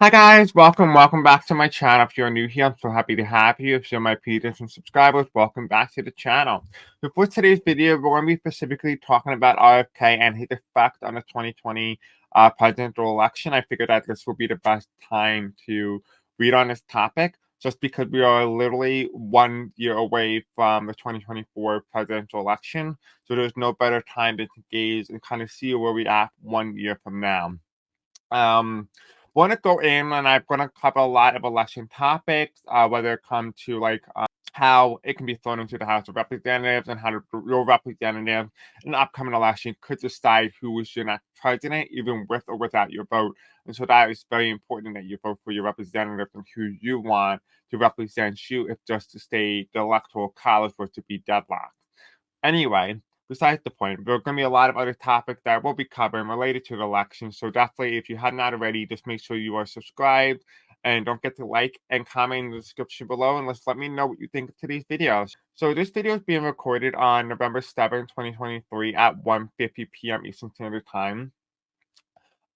Hi guys, welcome back to my channel. If you're new here, I'm so happy to have you. If you're my previous and subscribers, welcome back to the channel. So for today's video, we're going to be specifically talking about RFK and his effect on the 2020 presidential election. I figured that this would be the best time to read on this topic, just because we are literally 1 year away from the 2024 presidential election. So there's no better time to gaze and kind of see where we are 1 year from now. Want to go in and I'm going to cover a lot of election topics, whether it comes to how it can be thrown into the House of Representatives and how your representative in the upcoming election could decide who is your next president, even with or without your vote. And so that is very important that you vote for your representative and who you want to represent you if just to stay the electoral college was to be deadlocked. Anyway, besides the point, there are going to be a lot of other topics that we'll be covering related to the election. So definitely, if you have not already, just make sure you are subscribed and don't forget to like and comment in the description below and let me know what you think of today's videos. So this video is being recorded on November 7th, 2023 at 1:50 p.m. Eastern Standard Time.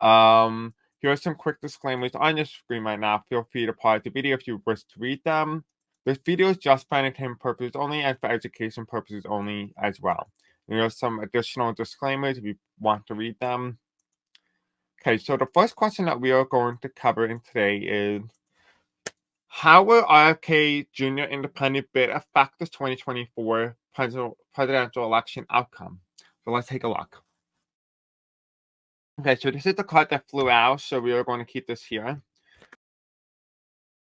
Here are some quick disclaimers on your screen right now. Feel free to pause the video if you wish to read them. This video is just for entertainment purposes only and for education purposes only as well. There are some additional disclaimers if you want to read them. Okay, so the first question that we are going to cover in today is, how will RFK Jr. independent bid affect the 2024 presidential election outcome? So let's take a look. Okay, so this is the card that flew out, so we are going to keep this here.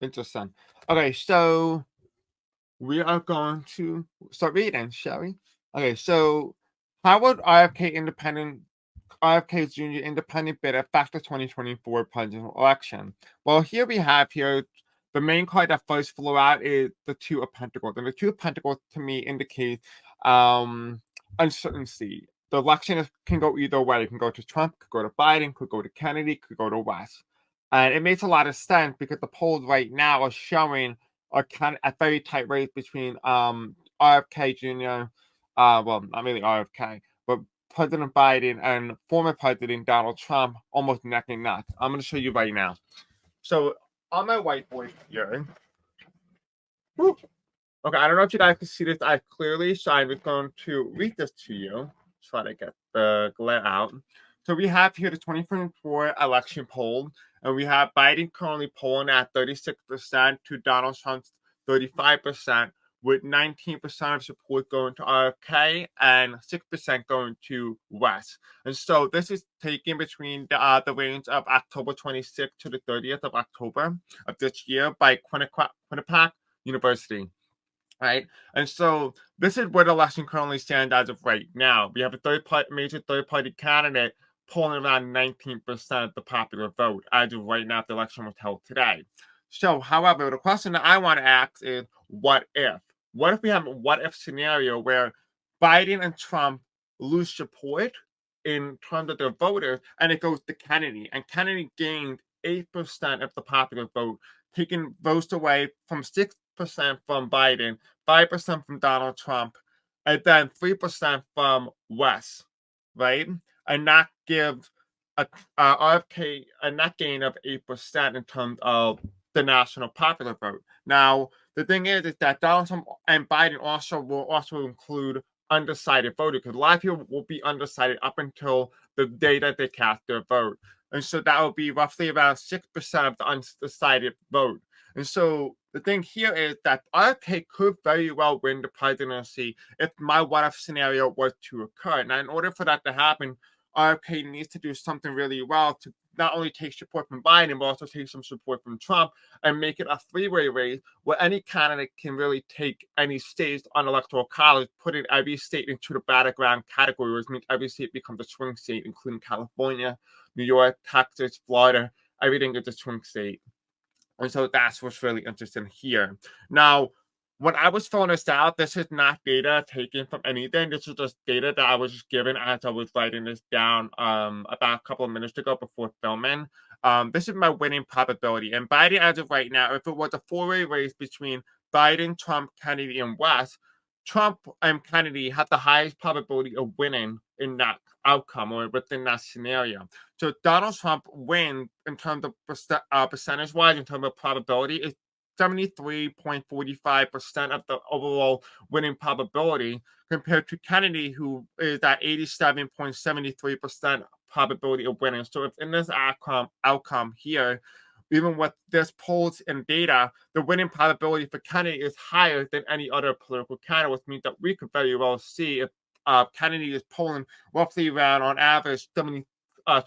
Interesting. Okay, so we are going to start reading, shall we? Okay, so how would RFK Jr. independent bid affect the 2024 presidential election? Well, here we have the main card that first flew out is the Two of Pentacles, and the Two of Pentacles to me indicate uncertainty. The election can go either way. It can go to Trump, could go to Biden, could go to Kennedy, could go to West. And it makes a lot of sense because the polls right now are showing a kind of a very tight race between RFK Jr. Well, not really RFK, but President Biden and former President Donald Trump almost neck and neck. I'm going to show you right now. So on my whiteboard here, whew, okay, I don't know if you guys can see this clearly, so I'm just going to read this to you. Try to get the glare out. So we have here the 2024 election poll, and we have Biden currently polling at 36% to Donald Trump's 35%, with 19% of support going to RFK and 6% going to West. And so this is taken between the range of October 26th to the 30th of October of this year by Quinnipiac University. Right, and so this is where the election currently stands as of right now. We have a major third-party candidate polling around 19% of the popular vote as of right now if the election was held today. So, however, the question that I want to ask is, what if? What if we have a what-if scenario where Biden and Trump lose support in terms of their voters, and it goes to Kennedy, and Kennedy gained 8% of the popular vote, taking votes away from 6% from Biden, 5% from Donald Trump, and then 3% from West, right? And that gives a RFK a net gain of 8% in terms of the national popular vote. Now, the thing is that Donald Trump and Biden will also include undecided voters, because a lot of people will be undecided up until the day that they cast their vote. And so that will be roughly around 6% of the undecided vote. And so the thing here is that RFK could very well win the presidency if my what-if scenario was to occur. Now, in order for that to happen, RFK needs to do something really well to not only take support from Biden, but also take some support from Trump and make it a three-way race where any candidate can really take any states on electoral college, putting every state into the battleground category, which means every state becomes a swing state, including California, New York, Texas, Florida. Everything is a swing state. And so that's what's really interesting here. Now, when I was filling this out, this is not data taken from anything. This is just data that I was just given as I was writing this down about a couple of minutes ago before filming. This is my winning probability. And Biden, as of right now, if it was a four-way race between Biden, Trump, Kennedy, and West, Trump and Kennedy have the highest probability of winning in that outcome or within that scenario. So Donald Trump win in terms of percentage wise, in terms of probability, is 73.45% of the overall winning probability compared to Kennedy, who is at 87.73% probability of winning. So if in this outcome here, even with this polls and data, the winning probability for Kennedy is higher than any other political candidate, which means that we could very well see if Kennedy is polling roughly around, on average, 27% of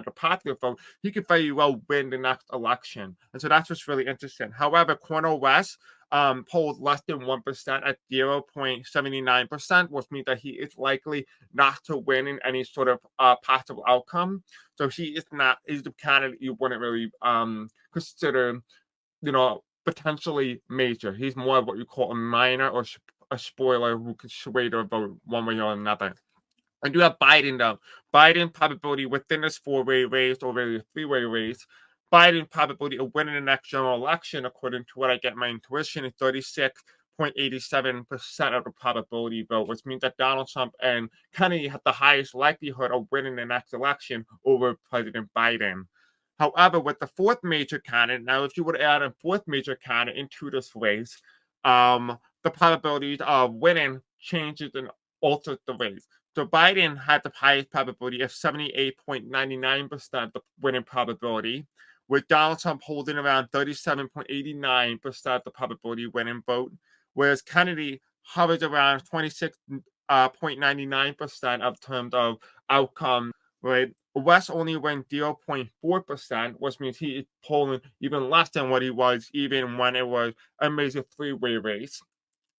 the popular vote, he could very well win the next election. And so that's what's really interesting. However, Cornel West polled less than 1% at 0.79%, which means that he is likely not to win in any sort of possible outcome. So he's the candidate you wouldn't really consider, potentially major. He's more of what you call a minor or a spoiler who could sway the vote one way or another. I do have Biden, though. Biden probability within this four-way race or really a three-way race. Biden probability of winning the next general election, according to what I get my intuition, is 36.87% of the probability vote, which means that Donald Trump and Kennedy have the highest likelihood of winning the next election over President Biden. However, with the fourth major candidate, now if you would add a fourth major candidate into this race, the probabilities of winning changes and alters the race. So Biden had the highest probability of 78.99% the winning probability, with Donald Trump holding around 37.89% the probability winning vote, whereas Kennedy hovers around 26.99% of terms of outcome, right? West only went 0.4%, which means he is polling even less than what he was even when it was a major three-way race.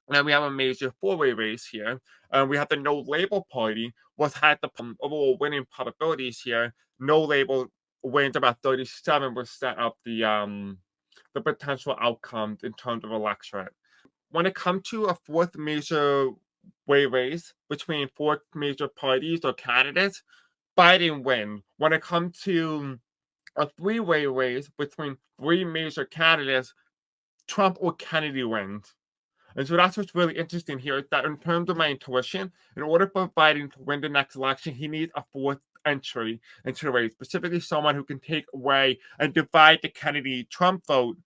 Then we have a major four-way race here. We have the No Label Party, which had the overall winning probabilities here. No Label wins about 37% of the potential outcomes in terms of electorate. When it comes to a fourth major way race between four major parties or candidates, Biden wins. When it comes to a three-way race between three major candidates, Trump or Kennedy wins. And so that's what's really interesting here, is that in terms of my intuition, in order for Biden to win the next election, he needs a fourth entry into the race, specifically someone who can take away and divide the Kennedy-Trump vote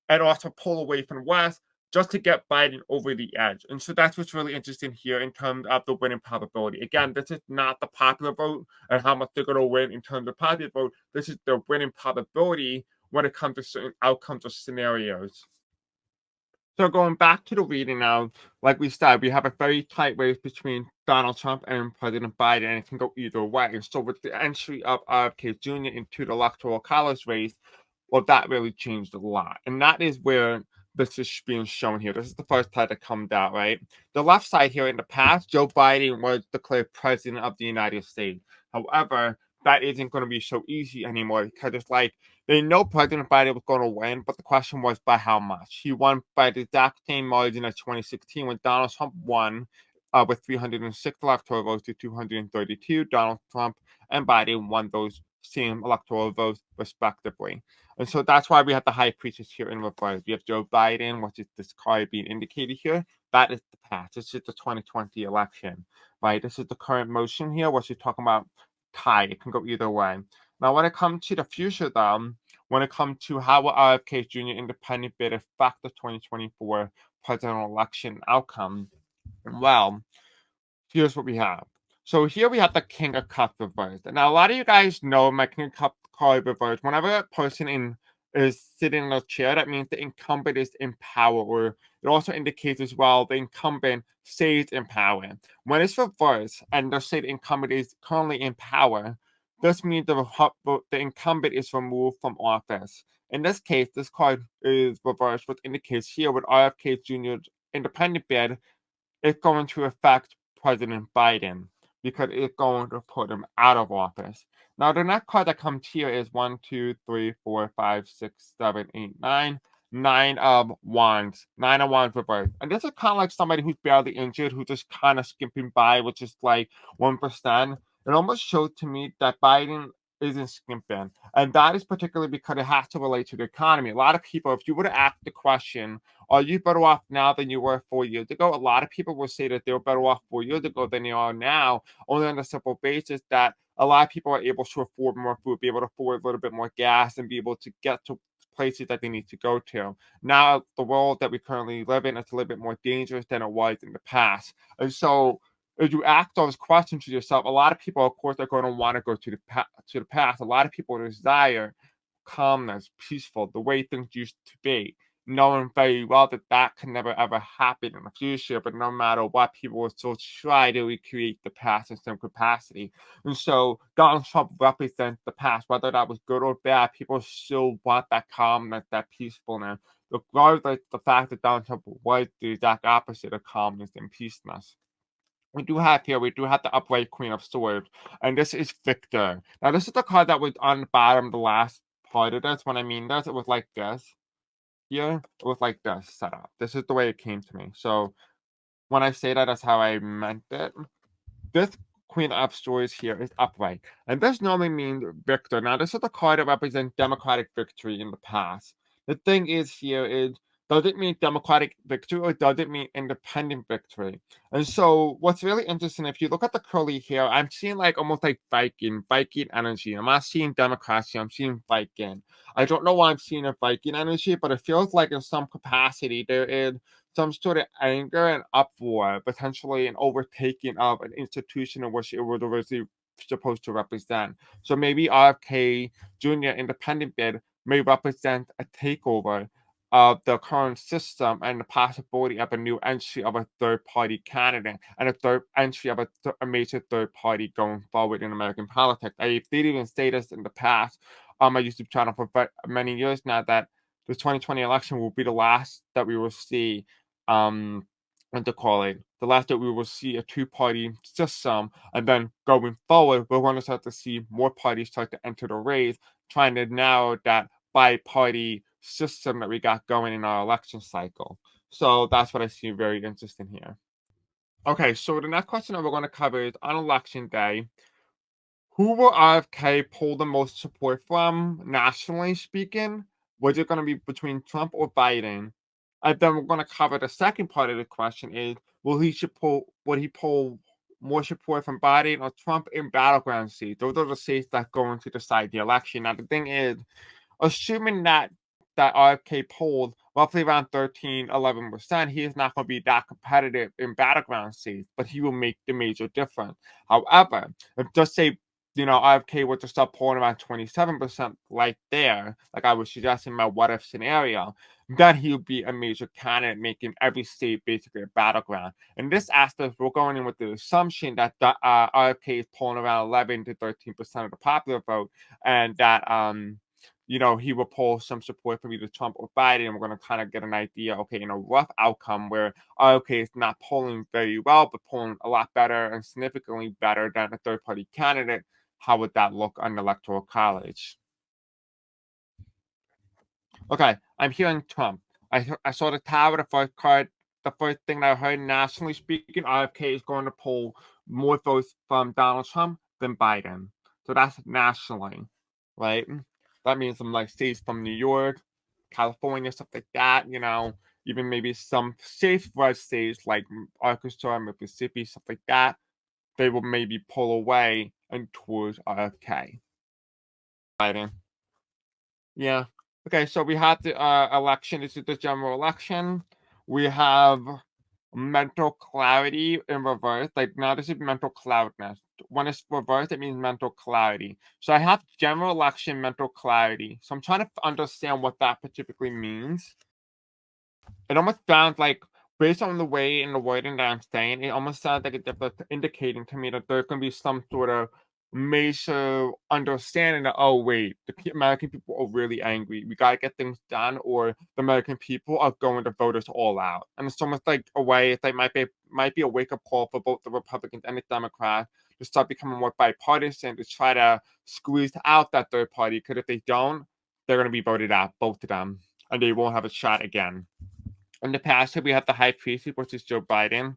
and also pull away from West just to get Biden over the edge. And so that's what's really interesting here in terms of the winning probability. Again, this is not the popular vote and how much they're going to win in terms of popular vote. This is the winning probability when it comes to certain outcomes or scenarios. So going back to the reading now, like we said, we have a very tight race between Donald Trump and President Biden, and it can go either way. So with the entry of RFK Jr. into the electoral college race, well, that really changed a lot. And that is where this is being shown here. This is the first time that comes out, right? The left side here, in the past, Joe Biden was declared president of the United States. However, that isn't going to be so easy anymore, because it's like they know President Biden was going to win, but the question was by how much. He won by the exact same margin as 2016 when Donald Trump won with 306 electoral votes to 232. Donald Trump and Biden won those same electoral votes respectively. And so that's why we have the high preachers here in reverse. We have Joe Biden, which is this card being indicated here. That is the past. This is the 2020 election, right? This is the current motion here, which is talking about tie. It can go either way. Now, when it comes to the future, though, when it comes to how will RFK Jr. independent bid affect the 2024 presidential election outcome, well, here's what we have. So here we have the King of Cups reversed. Now, a lot of you guys know my King of Cups card reversed. Whenever a person is sitting in a chair, that means the incumbent is in power, or it also indicates as well the incumbent stays in power. When it's reversed and they say the incumbent is currently in power, this means the incumbent is removed from office. In this case, this card is reversed, which indicates here with RFK Jr.'s independent bid, it's going to affect President Biden because it's going to put him out of office. Now, the next card that comes here is 1, 2, 3, 4, 5, 6, 7, 8, 9. 9 of Wands. 9 of Wands reversed. And this is kind of like somebody who's barely injured, who's just kind of skipping by, which is like 1%. It almost showed to me that Biden isn't skimping. And that is particularly because it has to relate to the economy. A lot of people, if you were to ask the question, are you better off now than you were 4 years ago? A lot of people will say that they were better off 4 years ago than they are now, only on the simple basis that a lot of people are able to afford more food, be able to afford a little bit more gas, and be able to get to places that they need to go to. Now, the world that we currently live in is a little bit more dangerous than it was in the past. And so, as you ask those questions to yourself, a lot of people, of course, are going to want to go to the past. A lot of people desire calmness, peaceful, the way things used to be, knowing very well that that can never ever happen in the future. But no matter what, people will still try to recreate the past in some capacity. And so Donald Trump represents the past, whether that was good or bad. People still want that calmness, that peacefulness, regardless of the fact that Donald Trump was the exact opposite of calmness and peaceness. We do have the upright Queen of Swords, and this is Victor. Now, this is the card that was on the bottom, the last part of this. When I mean this, it was like this. Here, it was like this set up. This is the way it came to me. So, when I say that, that's how I meant it. This Queen of Swords here is upright, and this normally means victor. Now, this is the card that represents democratic victory in the past. The thing is here is, does it mean democratic victory or does it mean independent victory? And so, what's really interesting, if you look at the curly hair, I'm seeing like almost like Viking energy. I'm not seeing democracy, I'm seeing Viking. I don't know why I'm seeing a Viking energy, but it feels like in some capacity there is some sort of anger and uproar, potentially an overtaking of an institution in which it was originally supposed to represent. So maybe RFK Jr. independent bid may represent a takeover of the current system and the possibility of a new entry of a third party candidate and a third entry of a major third party going forward in American politics. I did even say this in the past on my YouTube channel for many years now that the 2020 election will be the last that we will see what to call it, the last that we will see a two-party system, and then going forward, we're going to start to see more parties start to enter the race, trying to narrow that bi-party system that we got going in our election cycle. So that's what I see very interesting here. Okay, so the next question that we're going to cover is on election day, who will RFK pull the most support from, nationally speaking? Was it going to be between Trump or Biden? And then we're going to cover the second part of the question is, would he pull more support from Biden or Trump in battleground states? Those are the states that go into decide the election. Now, the thing is, assuming that RFK polled roughly around 13-11%, he is not going to be that competitive in battleground states, but he will make the major difference. However, if just say RFK were to start polling around 27% like there, like I was suggesting in my what if scenario, then he would be a major candidate, making every state basically a battleground. In this aspect, we're going in with the assumption that RFK is polling around 11 to 13% of the popular vote, and that he will pull some support from either Trump or Biden, and we're going to kind of get an idea, okay, in a rough outcome where RFK is not polling very well, but polling a lot better and significantly better than a third-party candidate. How would that look on the Electoral College? Okay, I'm hearing Trump. I saw the tower, the first card, the first thing that I heard nationally speaking, RFK is going to pull more votes from Donald Trump than Biden. So that's nationally, right? That means some like states from New York, California, stuff like that, even maybe some safe red states like Arkansas, Mississippi, stuff like that, they will maybe pull away and towards RFK. Biden. Yeah. Okay, so we had the election. This is the general election. We have mental clarity in reverse. Like now, this is mental cloudness. When it's reversed, it means mental clarity. So I have general election mental clarity. So I'm trying to understand what that particularly means. It almost sounds like, based on the way and the wording that I'm saying, it almost sounds like it's indicating to me that there can be some sort of major understanding that, oh, wait, the American people are really angry. We got to get things done, or the American people are going to vote us all out. And it's almost like a way, it's like might be a wake up call for both the Republicans and the Democrats to start becoming more bipartisan, to try to squeeze out that third party. Because if they don't, they're going to be voted out, both of them, and they won't have a shot again. In the past, we have the high priest, which is Joe Biden,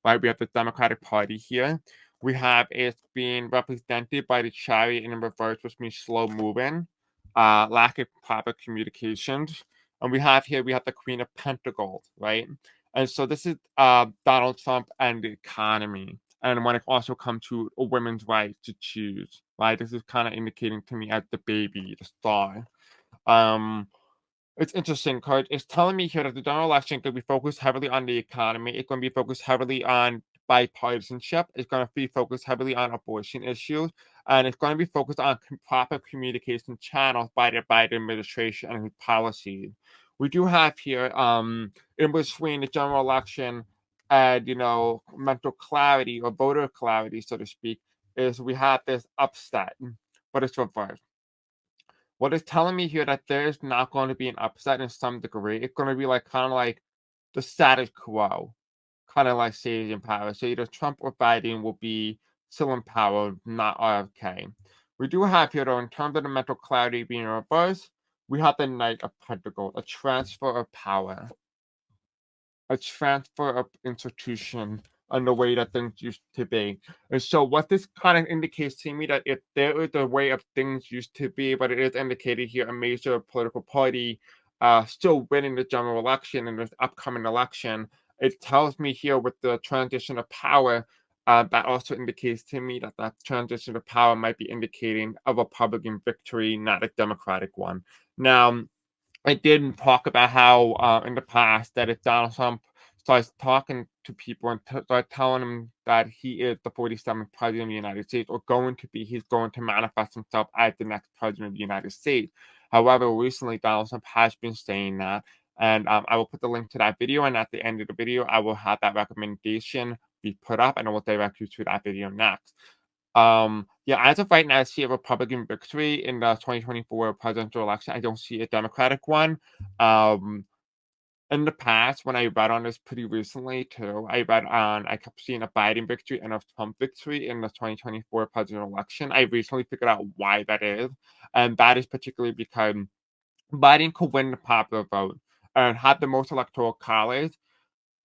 right? We have the Democratic Party here. we have it being represented by the chariot in reverse, which means slow moving, lack of proper communications. And we have the Queen of Pentacles, right? And so this is Donald Trump and the economy. And when it also comes to a women's right to choose, right? This is kind of indicating to me as the baby, the star. Um, it's interesting because it's telling me here that the general election could be focused heavily on the economy. It's going to be focused heavily on bipartisanship. It's going to be focused heavily on abortion issues, and it's going to be focused on proper communication channels by the Biden administration and his policies. We do have here, in between the general election and mental clarity or voter clarity, so to speak, is we have this upset, but it's reversed. What it's telling me here that there's not going to be an upset in some degree. It's going to be like kind of like the status quo, kind of like stays in power. So either Trump or Biden will be still in power, not RFK. We do have here, though, in terms of the mental clarity being reversed, we have the Knight of Pentacles, a transfer of power, a transfer of institution and the way that things used to be. And so what this kind of indicates to me that if there is a way of things used to be, but it is indicated here a major political party still winning the general election in this upcoming election, it tells me here with the transition of power, that also indicates to me that that transition of power might be indicating a Republican victory, not a Democratic one. Now, I did talk about how in the past that if Donald Trump starts talking to people and start telling them that he is the 47th president of the United States or going to be, he's going to manifest himself as the next president of the United States. However, recently Donald Trump has been saying that, and I will put the link to that video, and at the end of the video, I will have that recommendation be put up, and I will direct you to that video next. Yeah, as of right now, I see a Republican victory in the 2024 presidential election. I don't see a Democratic one. Um, in the past, when I read on this pretty recently too, I kept seeing a Biden victory and a Trump victory in the 2024 presidential election. I recently figured out why that is, and that is particularly because Biden could win the popular vote and had the most electoral college,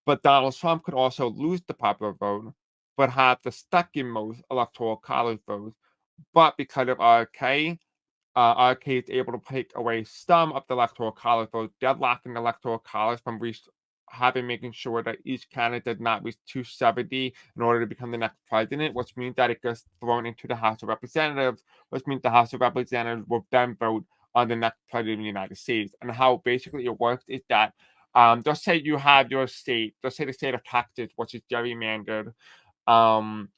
but Donald Trump could also lose the popular vote, but have the second most electoral college votes. But because of RK, RK is able to take away some of the electoral college votes, deadlocking the electoral college from having making sure that each candidate did not reach 270 in order to become the next president, which means that it gets thrown into the House of Representatives, which means the House of Representatives will then vote on the next president of the United States. And how basically it works is that just say you have your state, just say the state of Texas, which is gerrymandered, um,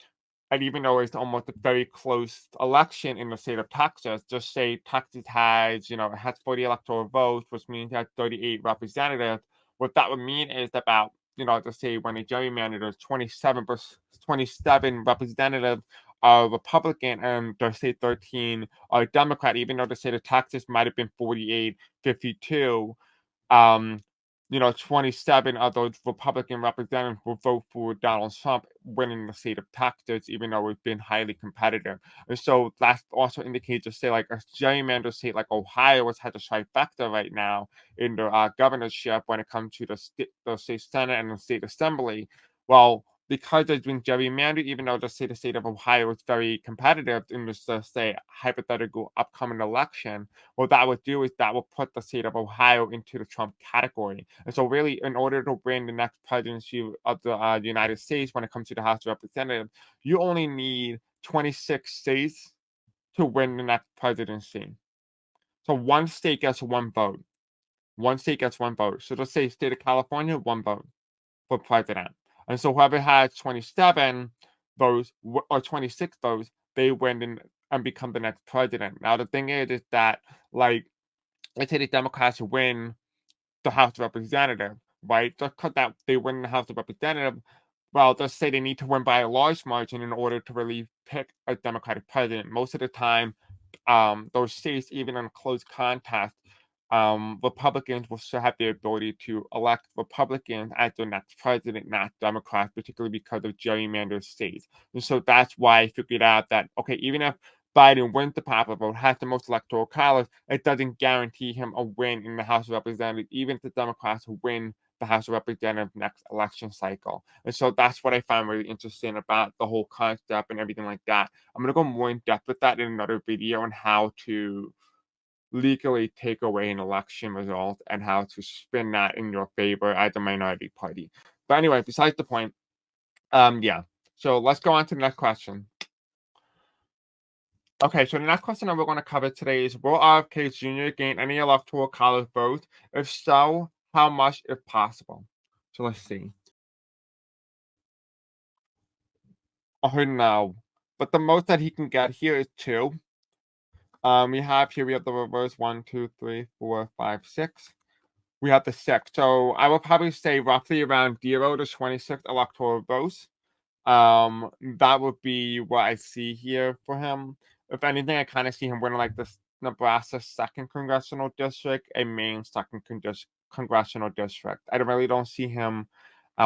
and even though it's almost a very close election in the state of Texas, just say Texas has, it has 40 electoral votes, which means it has 38 representatives. What that would mean is about, just say when a gerrymander, there's 27 representatives are Republican and just say 13 are Democrat, even though the state of Texas might have been 48-52. um, 27 of those Republican representatives will vote for Donald Trump winning the state of Texas, even though it's been highly competitive. And so that also indicates, to say, like a gerrymander state like Ohio, which has a trifecta right now in the governorship when it comes to the state Senate and the state assembly. Well, because there's been gerrymandered, even though the state of Ohio is very competitive in this, say, hypothetical upcoming election, what that would do is that will put the state of Ohio into the Trump category. And so, really, in order to win the next presidency of the United States when it comes to the House of Representatives, you only need 26 states to win the next presidency. So, one state gets one vote. One state gets one vote. So, let's say state of California, one vote for president. And so, whoever has 27 votes or 26 votes, they win and become the next president. Now, the thing is that, like, let's say the Democrats win the House of Representatives, right? Just because that they win the House of Representatives, well, just say they need to win by a large margin in order to really pick a Democratic president. Most of the time, those states, even in a close contest, Republicans will still have the ability to elect Republicans as their next president, not Democrats, particularly because of gerrymandered states. And so that's why I figured out that, okay, even if Biden wins the popular vote, has the most electoral college, it doesn't guarantee him a win in the House of Representatives, even if the Democrats win the House of Representatives next election cycle. And so that's what I found really interesting about the whole concept and everything like that. I'm going to go more in depth with that in another video on how to legally take away an election result and how to spin that in your favor as a minority party. But anyway, besides the point, yeah. So let's go on to the next question. Okay, so the next question that we're going to cover today is, will RFK Jr. gain any electoral college votes? If so, how much if possible? So let's see. Oh no. But the most that he can get here is 2. We have the reverse 1, 2, 3, 4, 5, 6. We have the 6. So I would probably say roughly around 0 to 26 electoral votes. That would be what I see here for him. If anything, I kind of see him winning like this Nebraska 2nd congressional district, a Maine 2nd congressional district. I really don't see him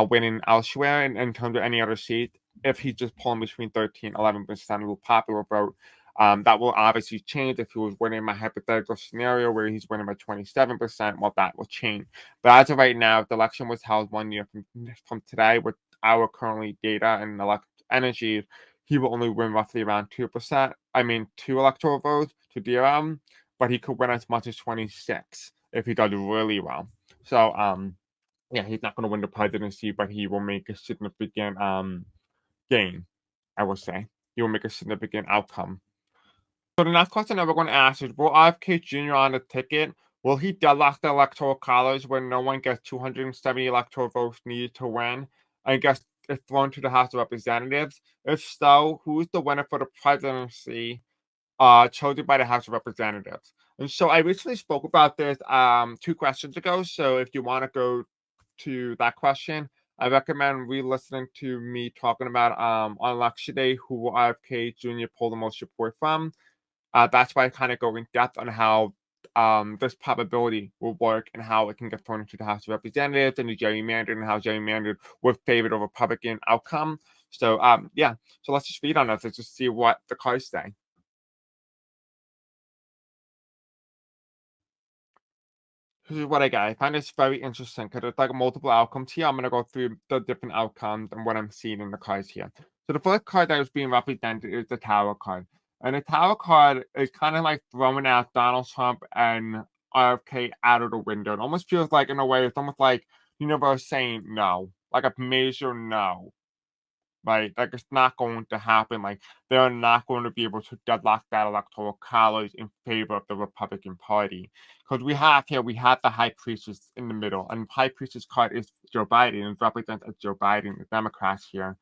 winning elsewhere in terms of any other seat. If he's just pulling between 13 11% of the popular vote, that will obviously change if he was winning my hypothetical scenario where he's winning by 27%. Well, that will change. But as of right now, if the election was held 1 year from today, with our currently data and energy, he will only win roughly around 2%. I mean, 2 electoral votes to DRM, but he could win as much as 26 if he does really well. So, yeah, he's not going to win the presidency, but he will make a significant gain, I would say. He will make a significant outcome. So the next question that we're going to ask is, will RFK Jr. on the ticket, will he deadlock the electoral college when no one gets 270 electoral votes needed to win and gets thrown to the House of Representatives? If so, who is the winner for the presidency chosen by the House of Representatives? And so I recently spoke about this 2 questions ago. So if you want to go to that question, I recommend re-listening to me talking about on election day who will RFK Jr. pull the most support from. That's why I kind of go in depth on how this probability will work and how it can get thrown into the House of Representatives and the gerrymandered and how gerrymandered would favor the Republican outcome. So yeah, so let's just read on this. Let's just see what the cards say. This is what I got. I find this very interesting because it's like multiple outcomes here. I'm going to go through the different outcomes and what I'm seeing in the cards here. So the first card that is being represented is the Tower card. And the Tower card is kind of like throwing out Donald Trump and RFK out of the window. It almost feels like, in a way, it's almost like universe saying no, like a major no. Right? Like it's not going to happen. Like they're not going to be able to deadlock that electoral college in favor of the Republican Party. Because we have the High Priestess in the middle, and High Priestess card is Joe Biden, and represents as Joe Biden, the Democrats here.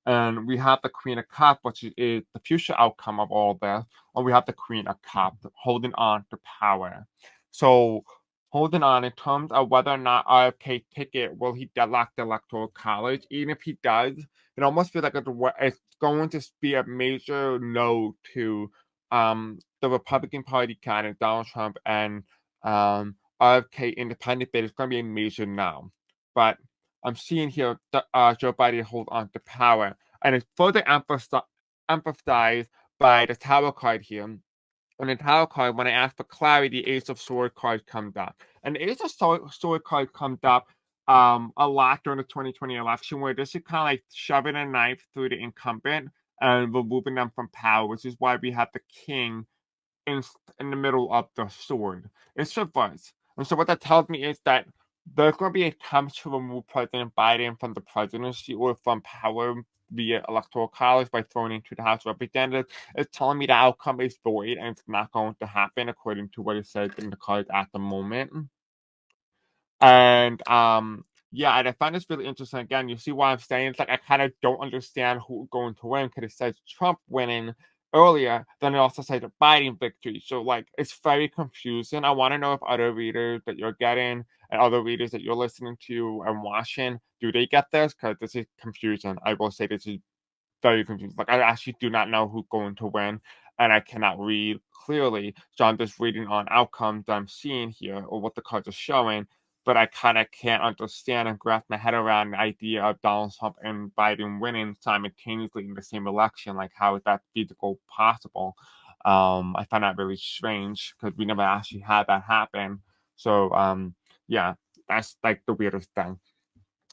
And we have the Queen of Cups, which is the future outcome of all this, and we have the Queen of Cups holding on to power. So holding on in terms of whether or not RFK ticket will he deadlock the electoral college. Even if he does, it almost feels like it's going to be a major no to the Republican Party candidate Donald Trump and RFK independent bid. It's going to be a major no. But I'm seeing here Joe Biden hold on to power, and it's further emphasized by the Tower card here. On the Tower card, when I ask for clarity, the Ace of Sword card comes up. And the Ace of Sword card comes up a lot during the 2020 election, where this is kind of like shoving a knife through the incumbent and removing them from power, which is why we have the king in, in the middle of the sword. It's reversed. And so what that tells me is that there's going to be attempts to remove President Biden from the presidency or from power via electoral college by throwing into the House of Representatives. It's telling me the outcome is void and it's not going to happen according to what it says in the cards at the moment. And yeah, and I find this really interesting. Again, you see why I'm saying it's like I kind of don't understand who's going to win because it says Trump winning earlier, then it also says a Biden victory. So like it's very confusing. I want to know if other readers that you're getting and other readers that you're listening to and watching, do they get this? Because this is confusing. I will say this is very confused. Like I actually do not know who's going to win, and I cannot read clearly. So I'm just reading on outcomes that I'm seeing here or what the cards are showing. But I kind of can't understand and grasp my head around the idea of Donald Trump and Biden winning simultaneously in the same election. Like, how is that feasible possible? I find that really strange because we never actually had that happen. So, yeah, That's like the weirdest thing.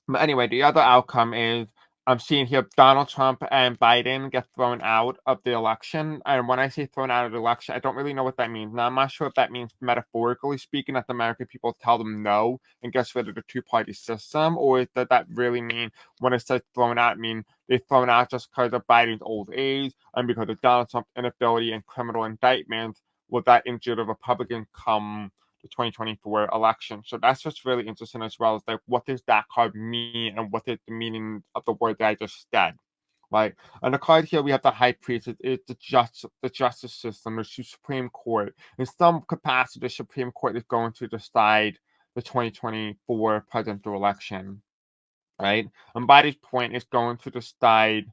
But anyway, the other outcome is I'm seeing here Donald Trump and Biden get thrown out of the election. And when I say thrown out of the election, I don't really know what that means. Now, I'm not sure if that means metaphorically speaking that the American people tell them no and gets rid of the two-party system, or does that really mean when it says thrown out, mean they're thrown out just because of Biden's old age and because of Donald Trump's inability and criminal indictments? Will that injure the Republican come the 2024 election? So that's what's really interesting as well. Is like, what does that card mean, and what is the meaning of the word that I just said? Right. On the card here, we have the high priest. It's the justice system, the Supreme Court. In some capacity, the Supreme Court is going to decide the 2024 presidential election. Right. And by this point, it's going to decide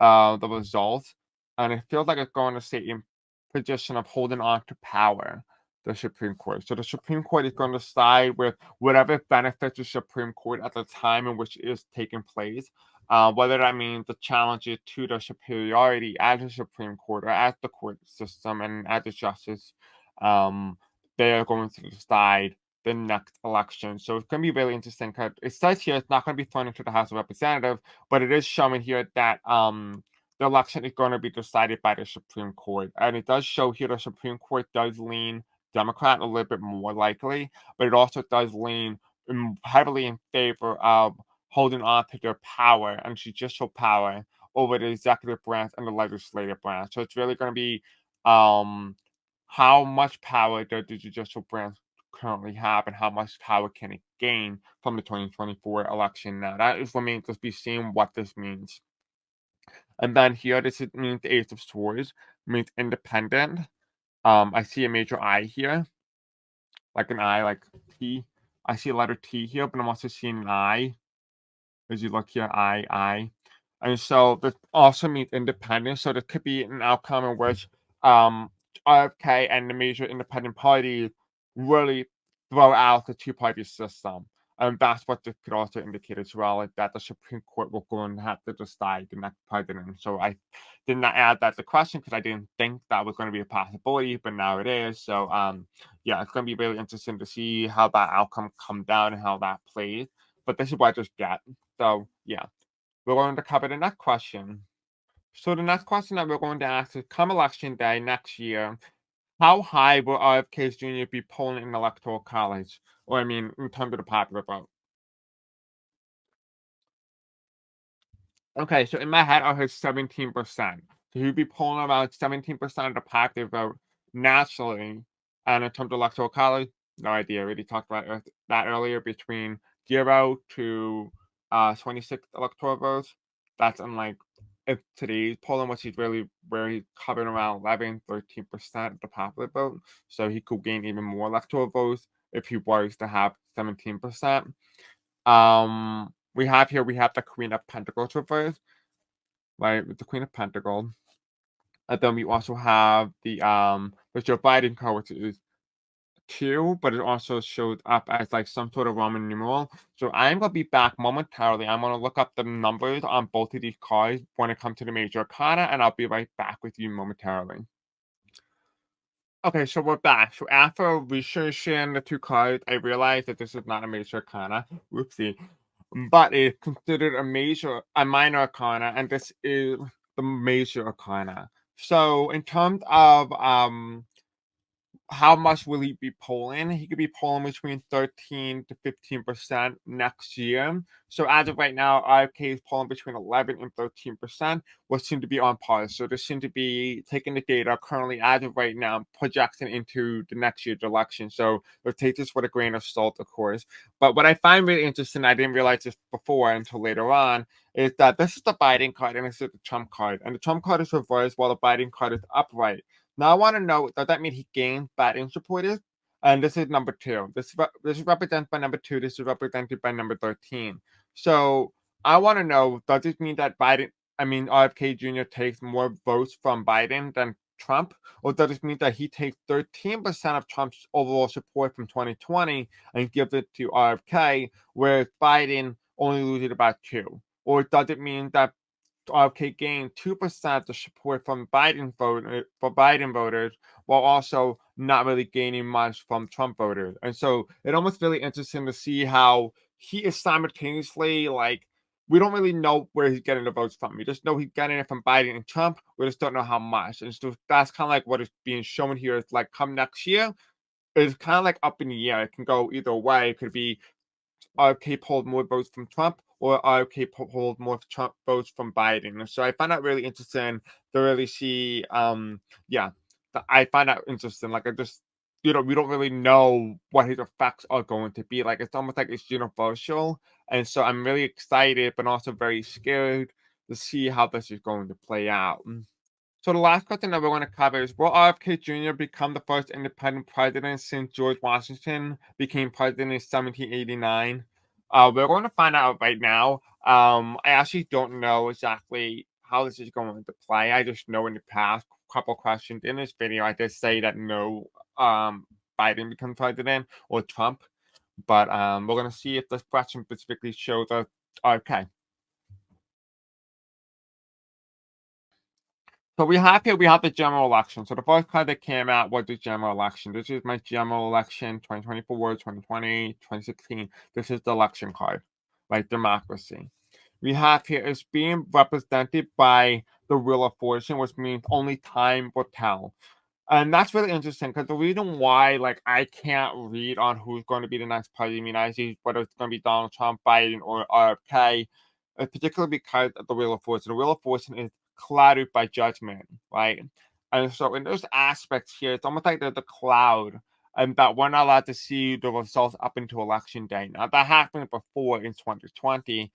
the results, and it feels like it's going to stay in position of holding on to power, the Supreme Court. So the Supreme Court is going to side with whatever benefits the Supreme Court at the time in which it is taking place, whether that means the challenges to the superiority as the Supreme Court or as the court system and as the justice. Um, they are going to decide the next election. So it's going to be really interesting because it says here it's not going to be thrown into the House of Representatives, but it is showing here that the election is going to be decided by the Supreme Court. And it does show here the Supreme Court does lean Democrat a little bit more likely, but it also does lean heavily in favor of holding on to their power and judicial power over the executive branch and the legislative branch. So it's really going to be um, how much power does the judicial branch currently have and how much power can it gain from the 2024 election. Now, that is remains to be seen what this means. And then here, means the Ace of Swords, means independent. I see a major I here, like an I, like T. I see a letter T here, but I'm also seeing an I. As you look here, I. And so this also means independence. So there could be an outcome in which RFK and the major independent parties really throw out the two-party system. And that's what this could also indicate as well, like that the Supreme Court will go and have to decide the next president. So I did not add that to the question because I didn't think that was going to be a possibility, but now it is. So yeah, it's going to be really interesting to see how that outcome comes down and how that plays. But this is what I just get. So yeah, we're going to cover the next question. So the next question that we're going to ask is, come election day next year, how high will RFK Jr. be polling in the electoral college? Or I mean, in terms of the popular vote. Okay, so in my head, I heard 17%. So he'd be polling around 17% of the popular vote nationally. And in terms of electoral college, no idea. We already talked about that earlier, between 0 to 26 electoral votes. That's unlike if today's polling, which is really where he's covering around 11-13% of the popular vote. So he could gain even more electoral votes if he was to have 17%. We have the Queen of Pentacles reversed, right? With the Queen of Pentacles. And then we also have the Joe Biden card, which is 2, but it also shows up as like some sort of Roman numeral. So I'm gonna be back momentarily. I'm gonna look up the numbers on both of these cards when it comes to the major arcana, and I'll be right back with you momentarily. Okay, so we're back. So after researching the two cards, I realized that this is not a major arcana. Whoopsie. But it's considered a minor arcana, and this is the major arcana. So in terms of how much will he be polling? He could be polling between 13 to 15% next year. So as of right now, RFK is polling between 11 and 13%, which seem to be on par. So this seem to be taking the data currently as of right now, projecting into the next year's election. So we'll take this with a grain of salt, of course. But what I find really interesting, I didn't realize this before until later on, is that this is the Biden card and this is the Trump card. And the Trump card is reversed while the Biden card is upright. Now I want to know, does that mean he gained Biden supporters? And this is number 2. This is represented by number 2. This is represented by number 13. So I want to know, does it mean that RFK Jr. takes more votes from Biden than Trump? Or does it mean that he takes 13% of Trump's overall support from 2020 and gives it to RFK, whereas Biden only loses about 2? Or does it mean that RFK gained 2% of support from Biden voters, while also not really gaining much from Trump voters. And so it almost really interesting to see how he is simultaneously like we don't really know where he's getting the votes from. We just know he's getting it from Biden and Trump. We just don't know how much. And so that's kind of like what is being shown here. It's like come next year, it's kind of like up in the air. It can go either way. It could be RFK pulled more votes from Trump or RFK pulled more Trump votes from Biden. And so I find that really interesting to really see, yeah, I find that interesting. Like, I just, we don't really know what his effects are going to be. Like, it's almost like it's universal. And so I'm really excited, but also very scared to see how this is going to play out. So the last question that we're going to cover is: Will RFK Jr. become the first independent president since George Washington became president in 1789? We're going to find out right now. I actually don't know exactly how this is going to play. I just know in the past couple questions in this video, I did say that no, Biden becomes president or Trump, but we're going to see if this question specifically shows us. Okay. So we have the general election. So the first card that came out was the general election. This is my general election 2024, 2020, 2016. This is the election card, like democracy. We have here is being represented by the Wheel of Fortune, which means only time will tell. And that's really interesting because the reason why, like, I can't read on who's going to be the next president of the United States, whether it's going to be Donald Trump, Biden, or RFK, particularly because of the Wheel of Fortune. The Wheel of Fortune is clouded by judgment, right? And so, in those aspects here, it's almost like there's a cloud, and that we're not allowed to see the results up until election day. Now, that happened before in 2020.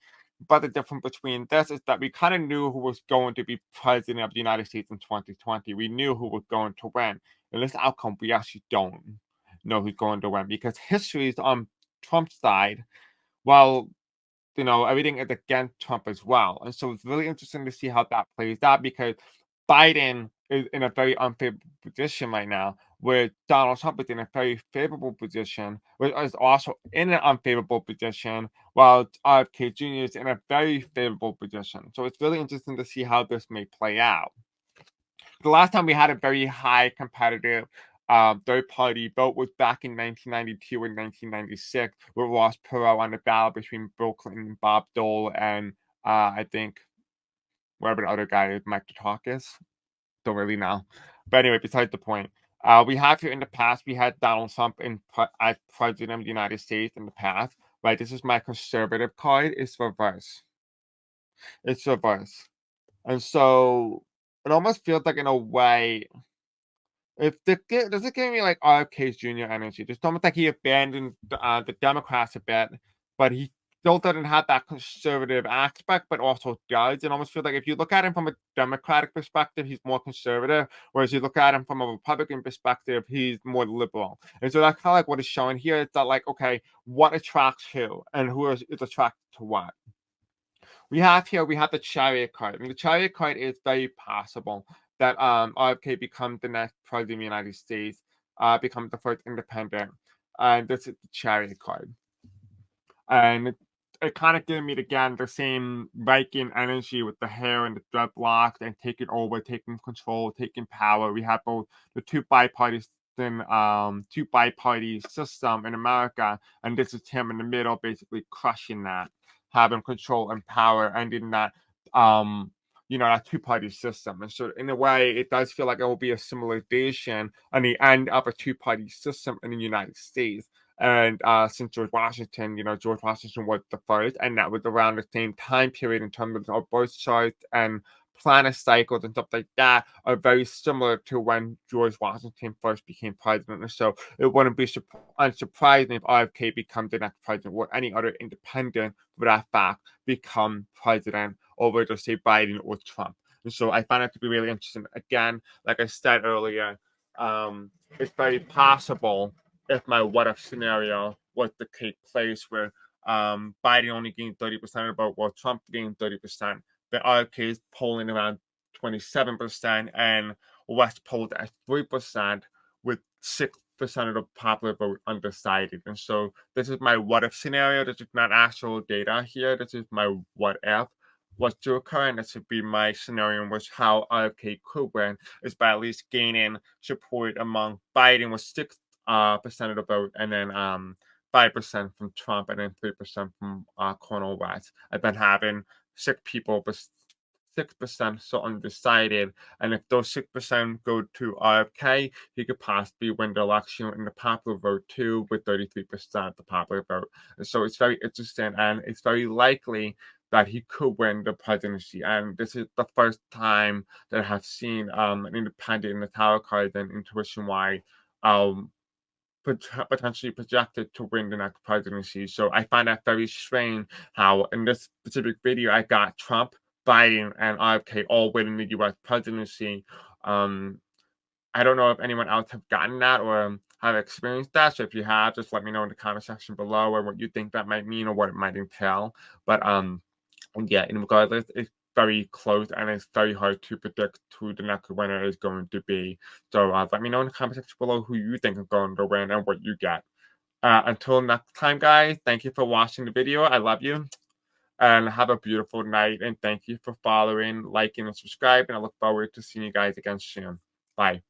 But the difference between this is that we kind of knew who was going to be president of the United States in 2020. We knew who was going to win. In this outcome, we actually don't know who's going to win because history is on Trump's side, while everything is against Trump as well. And so it's really interesting to see how that plays out because Biden is in a very unfavorable position right now, where Donald Trump is in a very favorable position, which is also in an unfavorable position, while RFK Jr. is in a very favorable position. So it's really interesting to see how this may play out. The last time we had a very high competitive third party vote was back in 1992 and 1996, with Ross Perot on the ballot between Bill Clinton and Bob Dole, and I think whatever the other guy is, Mike Dukakis. Don't really know. But anyway, besides the point. We have here in the past, we had Donald Trump as president of the United States in the past. Right, this is my conservative card. It's reverse. It's reverse. And so it almost feels like, in a way, if does it give me like RFK Jr. energy? Just almost like he abandoned the Democrats a bit, but he still doesn't have that conservative aspect, but also does. It almost feels like if you look at him from a Democratic perspective, he's more conservative, whereas you look at him from a Republican perspective, he's more liberal. And so that's kind of like what is showing here. It's that, like, okay, what attracts who, and who is attracted to what? We have the chariot card. I mean, the chariot card is very possible that RFK becomes the next president of the United States, becomes the first independent, and this is the chariot card. And it kind of gave me again the same Viking energy with the hair and the dreadlocks and taking over, taking control, taking power. We have both the two bi-party system in America, and this is him in the middle, basically crushing that, having control and power, ending that that two-party system. And so in a way, it does feel like it will be a similarization on the end of a two-party system in the United States. And since George Washington was the first, and that was around the same time period in terms of birth charts and planet cycles and stuff like that, are very similar to when George Washington first became president. And so it wouldn't be unsurprising if RFK becomes the next president, or any other independent, for that fact, become president over, just say, Biden or Trump. And so I find it to be really interesting. Again, like I said earlier, it's very possible, if my what if scenario was to take place, where Biden only gained 30% of the vote, while Trump gained 30%, the RFK is polling around 27%, and West polled at 3%, with 6% of the popular vote undecided. And so this is my what if scenario. This is not actual data here. This is my what if. was to occur, and this would be my scenario in which how RFK could win is by at least gaining support among Biden with 6% of the vote, and then 5% from Trump, and then 3% from Cornel West, and then having 6 people, but 6% so undecided. And if those 6% go to RFK, he could possibly win the election in the popular vote too, with 33% of the popular vote. And so it's very interesting, and it's very likely that he could win the presidency. And this is the first time that I have seen an independent in the tarot card and intuition why um potentially projected to win the next presidency. So I find that very strange how in this specific video I got Trump, Biden, and RFK all winning the U.S. presidency. Um, I don't know if anyone else have gotten that or have experienced that. So if you have, just let me know in the comment section below or what you think that might mean or what it might entail. But and yeah, in regardless, it's very close and it's very hard to predict who the next winner is going to be. So let me know in the comment section below who you think is going to win and what you get. Until next time, guys, thank you for watching the video. I love you. And have a beautiful night. And thank you for following, liking, and subscribing. I look forward to seeing you guys again soon. Bye.